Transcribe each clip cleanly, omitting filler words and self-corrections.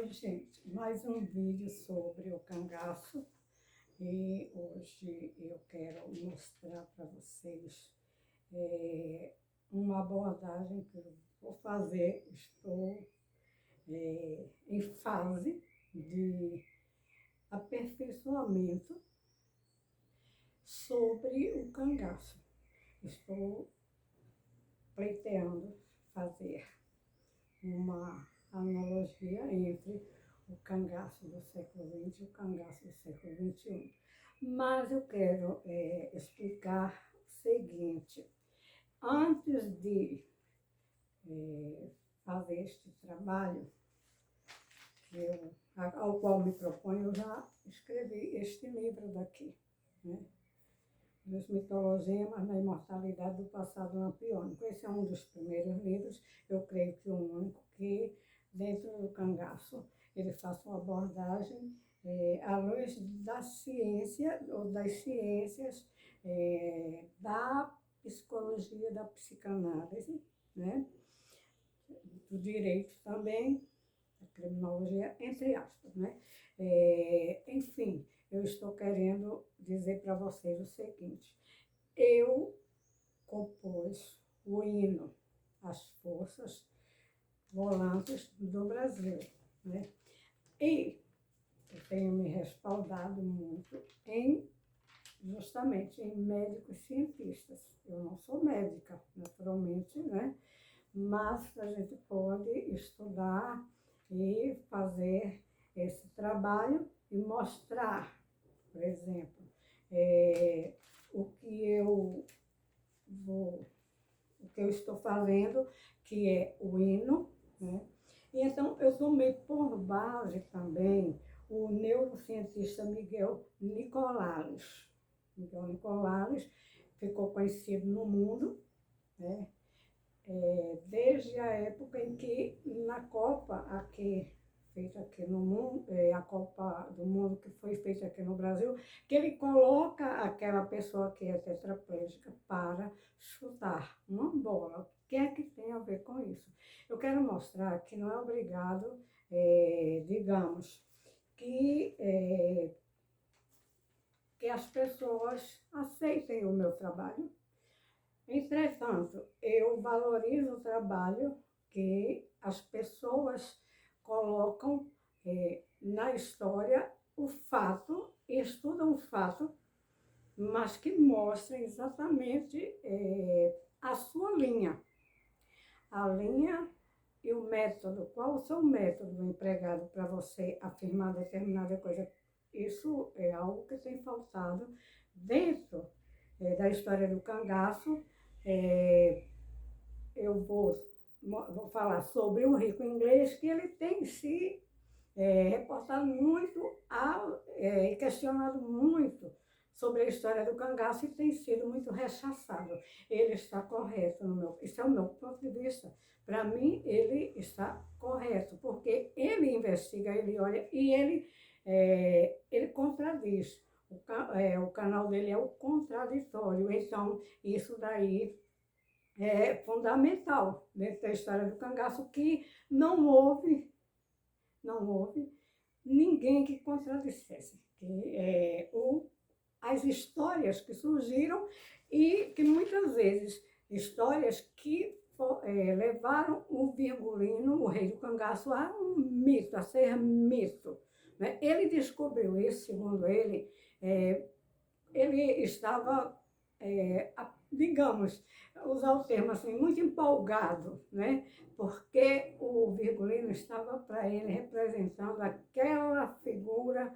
Oi, gente, mais um vídeo sobre o cangaço e hoje eu quero mostrar para vocês uma abordagem que eu vou fazer. Estou em fase de aperfeiçoamento sobre o cangaço. Estou pleiteando fazer uma analogia entre o cangaço do século XX e o cangaço do século XXI. Mas eu quero explicar o seguinte: antes de fazer este trabalho, ao qual me proponho, eu já escrevi este livro daqui, né? Dos mitologemas na imortalidade do passado lampiônico. Esse é um dos primeiros livros, eu creio que o único, que dentro do cangaço ele faz uma abordagem à luz da ciência, ou das ciências, da psicologia, da psicanálise, né? Do direito também, da criminologia, entre aspas, né? Enfim, eu estou querendo dizer para vocês o seguinte: eu compus o hino às forças volantes do Brasil, né? E eu tenho me respaldado muito justamente em médicos cientistas. Eu não sou médica, naturalmente, né? Mas a gente pode estudar e fazer esse trabalho e mostrar, por exemplo, o que eu estou fazendo, que é o hino, né? E então eu tomei por base também o neurocientista Miguel Nicolares. Miguel Nicolares ficou conhecido no mundo, né? Desde a época em que, na Copa feita aqui no mundo, a Copa do Mundo que foi feita aqui no Brasil, que ele coloca aquela pessoa que é tetraplégica para chutar uma bola. O que é que tem a ver com isso? Eu quero mostrar que não é obrigado, digamos, que as pessoas aceitem o meu trabalho. Entretanto, eu valorizo o trabalho que as pessoas colocam na história o fato, estudam o fato, mas que mostram exatamente a sua linha. A linha e o método. Qual o seu método empregado para você afirmar determinada coisa? Isso é algo que tem faltado dentro da história do cangaço. Eu vou falar sobre o rico inglês, que ele tem se reportado muito e questionado muito sobre a história do cangaço e tem sido muito rechaçado. Ele está correto, isso é o meu ponto de vista. Para mim, ele está correto, porque ele investiga, ele olha e ele contradiz. O canal dele é o contraditório, então isso daí é fundamental dentro da história do cangaço, que não houve ninguém que contradissesse as histórias que surgiram e que muitas vezes, histórias que levaram o Virgulino, o rei do cangaço, a um mito, a ser mito, né? Ele descobriu isso, segundo ele, ele estava, digamos, usar o termo assim, muito empolgado, né? Porque o Virgulino estava para ele representando aquela figura,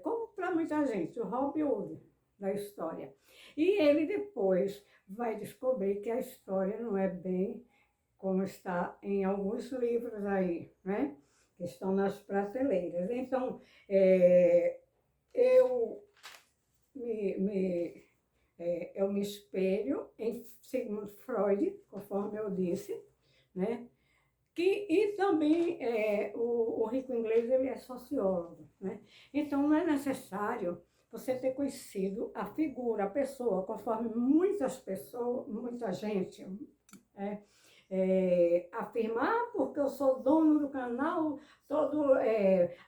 como para muita gente, o Robin Hood da história. E ele depois vai descobrir que a história não é bem como está em alguns livros aí, né? Que estão nas prateleiras. Então, eu eu me espelho em Sigmund Freud, conforme eu disse, né? E também o rico inglês, ele é sociólogo, né? Então não é necessário você ter conhecido a figura, a pessoa, conforme muita gente afirmar porque eu sou dono do canal,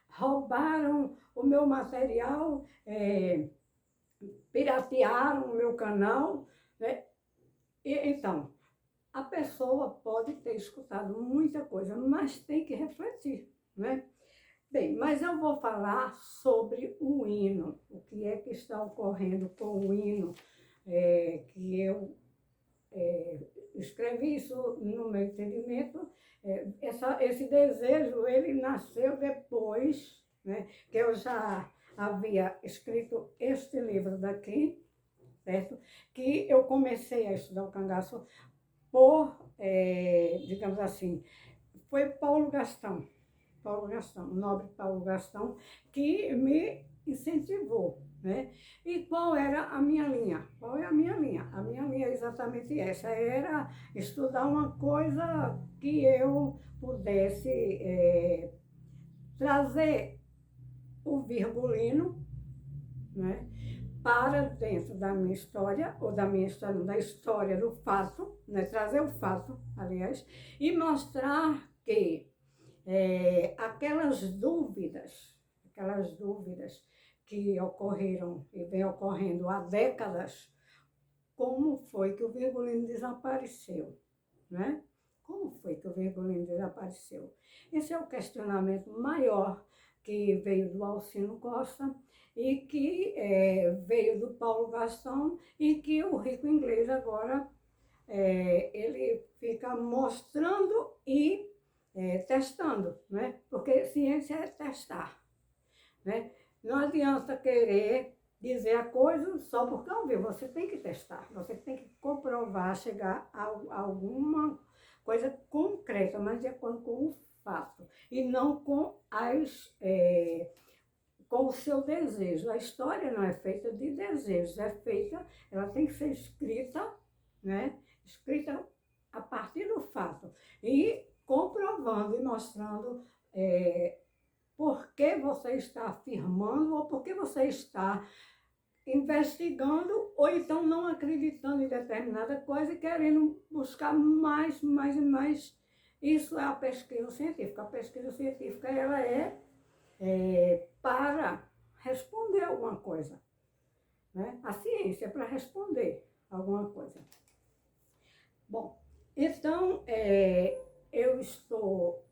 roubaram o meu material, piratearam o meu canal, né? Então, a pessoa pode ter escutado muita coisa, mas tem que refletir, né? Bem, mas eu vou falar sobre o hino, o que é que está ocorrendo com o hino, que eu escrevi isso no meu entendimento. Esse desejo, ele nasceu depois, né, que eu já havia escrito este livro daqui, certo? Que eu comecei a estudar o cangaço por, digamos assim, foi Paulo Gastão, o nobre Paulo Gastão, que me incentivou, né? E qual era a minha linha? Qual é a minha linha? A minha linha é exatamente essa, era estudar uma coisa que eu pudesse trazer o virgulino, né, para dentro da minha história, ou da minha história, não, da história do fato, né, trazer o fato, aliás, e mostrar que aquelas dúvidas que ocorreram e vem ocorrendo há décadas, como foi que o virgulino desapareceu, né? Como foi que o virgulino desapareceu? Esse é o questionamento maior que veio do Alcino Costa e que veio do Paulo Gastão e que o Rico Inglês agora ele fica mostrando e testando, né? Porque ciência é testar, né? Não adianta querer dizer a coisa só porque ouviu, você tem que testar, você tem que comprovar, chegar a alguma coisa concreta, mas de acordo com o fato, e não com com o seu desejo. A história não é feita de desejos, ela tem que ser escrita, né? Escrita a partir do fato e comprovando e mostrando por que você está afirmando ou por que você está investigando ou então não acreditando em determinada coisa e querendo buscar mais, mais e mais. Isso é a pesquisa científica. A pesquisa científica ela para responder alguma coisa, né? A ciência é para responder alguma coisa. Bom, então eu estou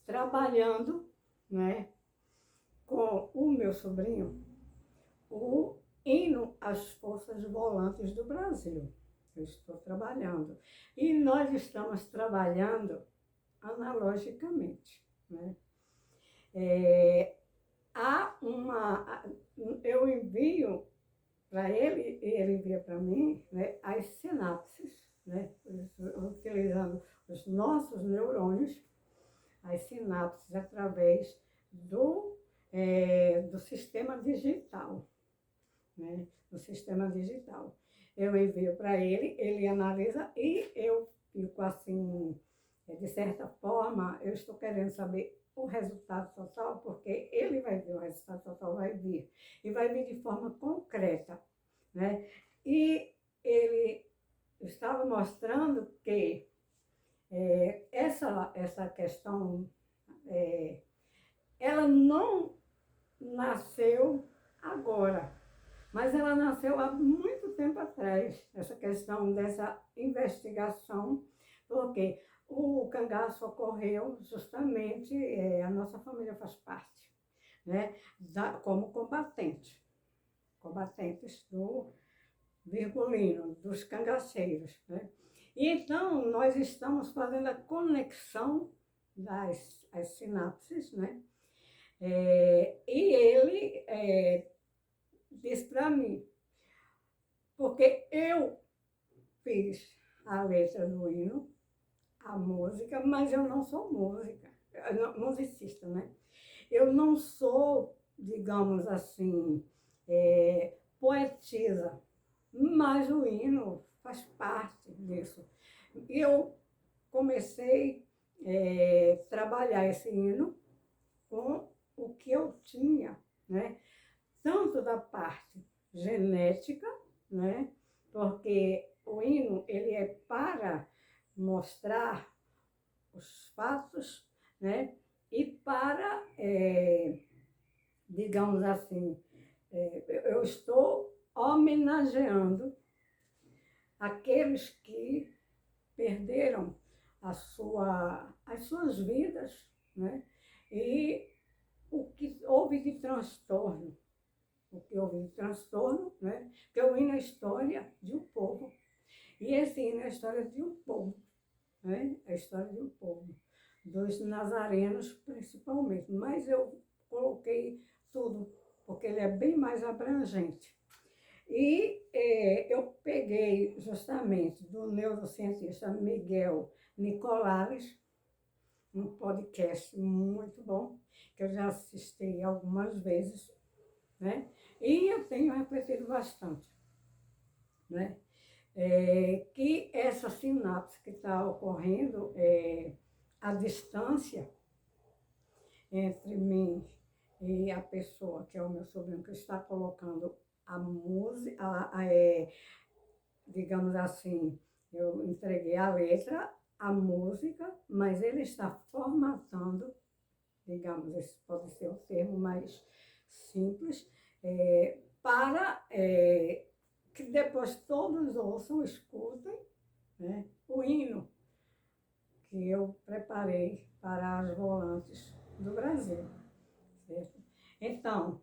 trabalhando, né, com o meu sobrinho o hino às Forças Volantes do Brasil. Eu estou trabalhando. E nós estamos trabalhando analogicamente, né? Eu envio para ele, e ele envia para mim, né, as sinapses, né, utilizando os nossos neurônios, as sinapses através do sistema digital, né, do sistema digital. Eu envio para ele, ele analisa e eu fico assim, de certa forma, eu estou querendo saber o resultado total, porque ele vai ver, o resultado total vai vir, e vai vir de forma concreta, né? E ele estava mostrando que essa questão, ela não nasceu agora, mas ela nasceu há muito tempo atrás, essa questão dessa investigação, porque o cangaço ocorreu justamente, a nossa família faz parte, né, como combatentes do virgulino, dos cangaceiros, né? E então, nós estamos fazendo a conexão as sinapses, né? E ele disse para mim, porque eu fiz a letra do hino, a música, mas eu não sou musicista, né? Eu não sou, digamos assim, poetisa, mas o hino faz parte disso. E eu comecei a trabalhar esse hino com o que eu tinha, né? Tanto da parte genética, né? Porque o hino ele é para mostrar digamos assim, eu estou homenageando aqueles que perderam as suas vidas, né? E o que houve de transtorno, né? Porque o hino é a história de um povo. E esse hino é a história de um povo, né? É a história de um povo, dos nazarenos principalmente. Mas eu coloquei tudo, porque ele é bem mais abrangente. E eu peguei justamente do neurocientista Miguel Nicolares, um podcast muito bom, que eu já assisti algumas vezes, né? E eu tenho refletido bastante, né? Que essa sinapse que está ocorrendo, a distância entre mim e a pessoa, que é o meu sobrinho, que está colocando a música, digamos assim, eu entreguei a letra, a música, mas ele está formatando, digamos, esse pode ser o termo mais simples, para que depois todos ouçam, escutem, né, o hino que eu preparei para as volantes do Brasil, certo? Então,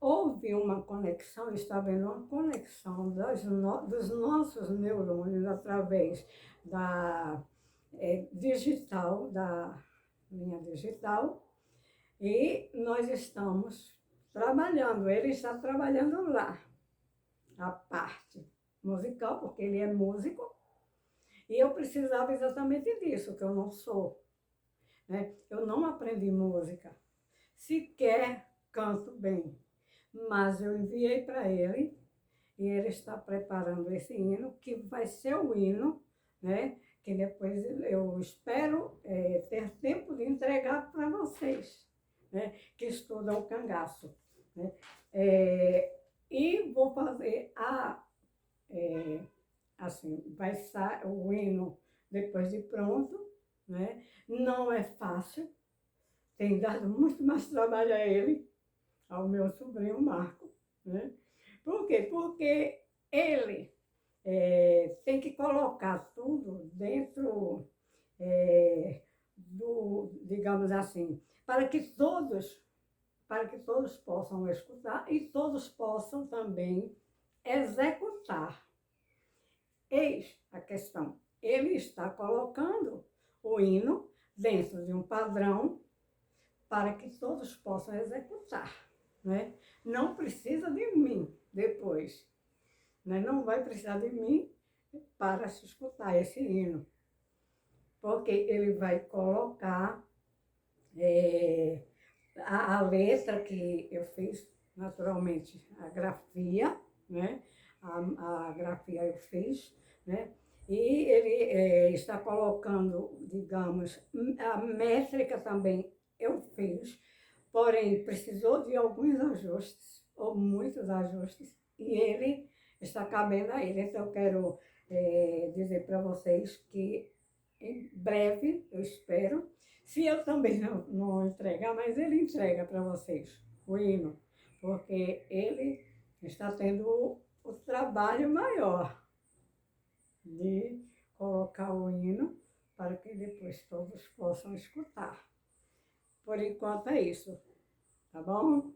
houve uma conexão, está havendo uma conexão dos nossos neurônios através da digital, da linha digital, e nós estamos trabalhando, ele está trabalhando lá, a parte musical, porque ele é músico, e eu precisava exatamente disso, que eu não sou, né? Eu não aprendi música, sequer canto bem, mas eu enviei para ele e ele está preparando esse hino, que vai ser o hino, né? Que depois eu espero ter tempo de entregar para vocês, né? Que estudam o cangaço, né? E vou fazer assim, vai sair o hino depois de pronto, né? Não é fácil, tem dado muito mais trabalho a ele, ao meu sobrinho Marco, né? Por quê? Porque ele tem que colocar tudo dentro digamos assim, para que todos possam escutar e todos possam também executar. Eis a questão. Ele está colocando o hino dentro de um padrão para que todos possam executar, né? Não precisa de mim depois, né? Não vai precisar de mim para se escutar esse hino, porque ele vai colocar a letra que eu fiz, naturalmente, a grafia, né? A grafia eu fiz, né? E ele está colocando, digamos, a métrica também eu fiz, porém precisou de alguns ajustes, ou muitos ajustes, e ele está cabendo a ele. Então eu quero dizer para vocês que em breve, eu espero, se eu também não entregar, mas ele entrega para vocês o hino, porque ele está tendo o trabalho maior de colocar o hino para que depois todos possam escutar. Por enquanto é isso, tá bom?